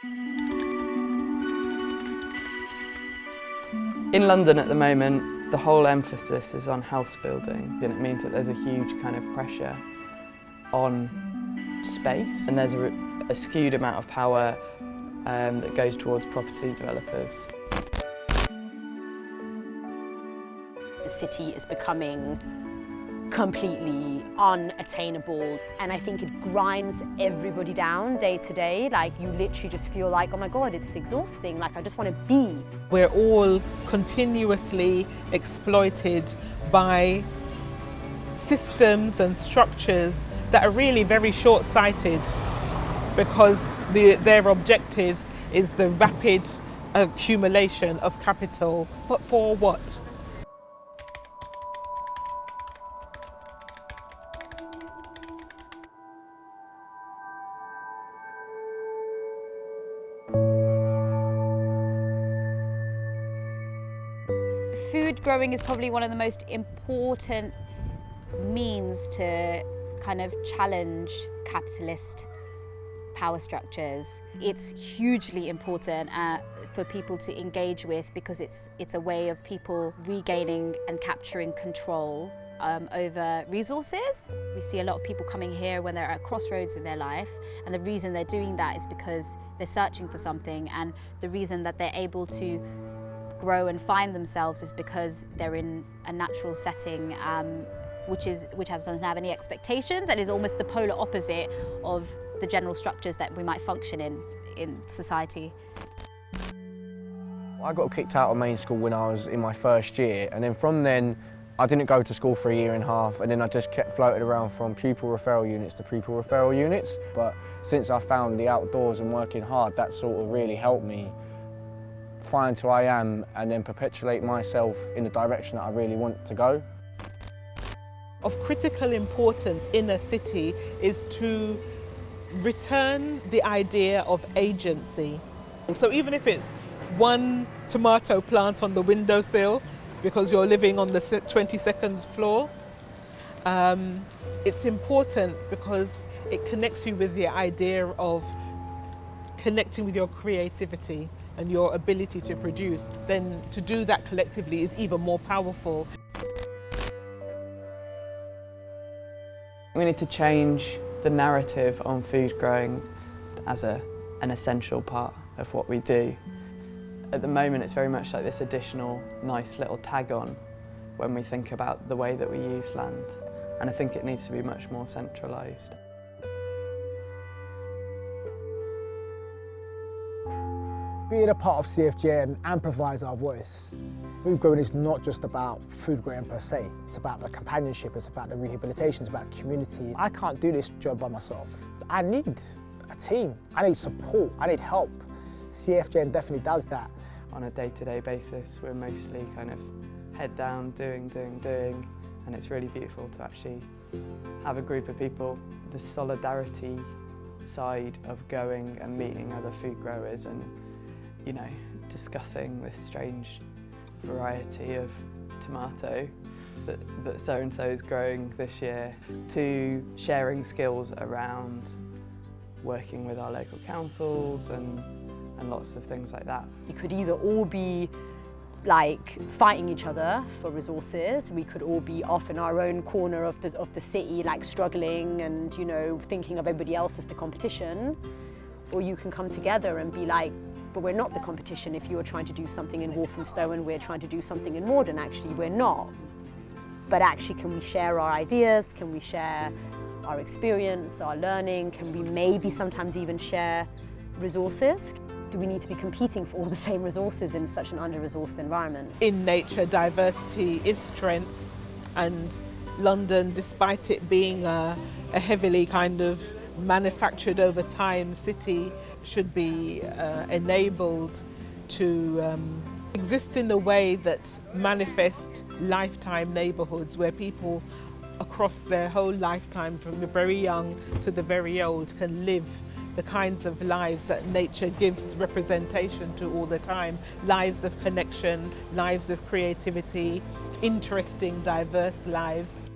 In London at the moment, the whole emphasis is on house building, and it means that there's a huge kind of pressure on space, and there's a skewed amount of power that goes towards property developers. The city is becoming completely unattainable, and I think it grinds everybody down day to day. Like, you literally just feel like, oh my God, it's exhausting. Like, I just want to be. We're all continuously exploited by systems and structures that are really very short-sighted, because their objectives is the rapid accumulation of capital. But for what? Food growing is probably one of the most important means to kind of challenge capitalist power structures. It's hugely important for people to engage with, because it's a way of people regaining and capturing control over resources. We see a lot of people coming here when they're at crossroads in their life, and the reason they're doing that is because they're searching for something, and the reason that they're able to grow and find themselves is because they're in a natural setting which doesn't have any expectations, and is almost the polar opposite of the general structures that we might function in society. I got kicked out of main school when I was in my first year, and then from then I didn't go to school for a year and a half, and then I just kept floated around from pupil referral units to pupil referral units. But since I found the outdoors and working hard, that sort of really helped me find who I am and then perpetuate myself in the direction that I really want to go. Of critical importance in a city is to return the idea of agency. So even if it's one tomato plant on the windowsill because you're living on the 22nd floor, it's important because it connects you with the idea of connecting with your creativity and your ability to produce. Then to do that collectively is even more powerful. We need to change the narrative on food growing as an essential part of what we do. At the moment, it's very much like this additional nice little tag-on when we think about the way that we use land, and I think it needs to be much more centralised. Being a part of CFGN amplifies our voice. Food growing is not just about food growing per se. It's about the companionship, it's about the rehabilitation, it's about community. I can't do this job by myself. I need a team, I need support, I need help. CFGN definitely does that. On a day-to-day basis, we're mostly kind of head down, doing, and it's really beautiful to actually have a group of people. The solidarity side of going and meeting other food growers and, you know, discussing this strange variety of tomato that so-and-so is growing this year, to sharing skills around working with our local councils and lots of things like that. We could either all be like fighting each other for resources, we could all be off in our own corner of the city, like struggling and, you know, thinking of everybody else as the competition, or you can come together and be like, but we're not the competition. If you are trying to do something in Walthamstow and we're trying to do something in Morden, actually we're not. But actually, can we share our ideas? Can we share our experience, our learning? Can we maybe sometimes even share resources? Do we need to be competing for all the same resources in such an under-resourced environment? In nature, diversity is strength, and London, despite it being a heavily kind of manufactured over time city, should be enabled to exist in a way that manifest lifetime neighbourhoods where people across their whole lifetime, from the very young to the very old, can live the kinds of lives that nature gives representation to all the time. Lives of connection, lives of creativity, interesting, diverse lives.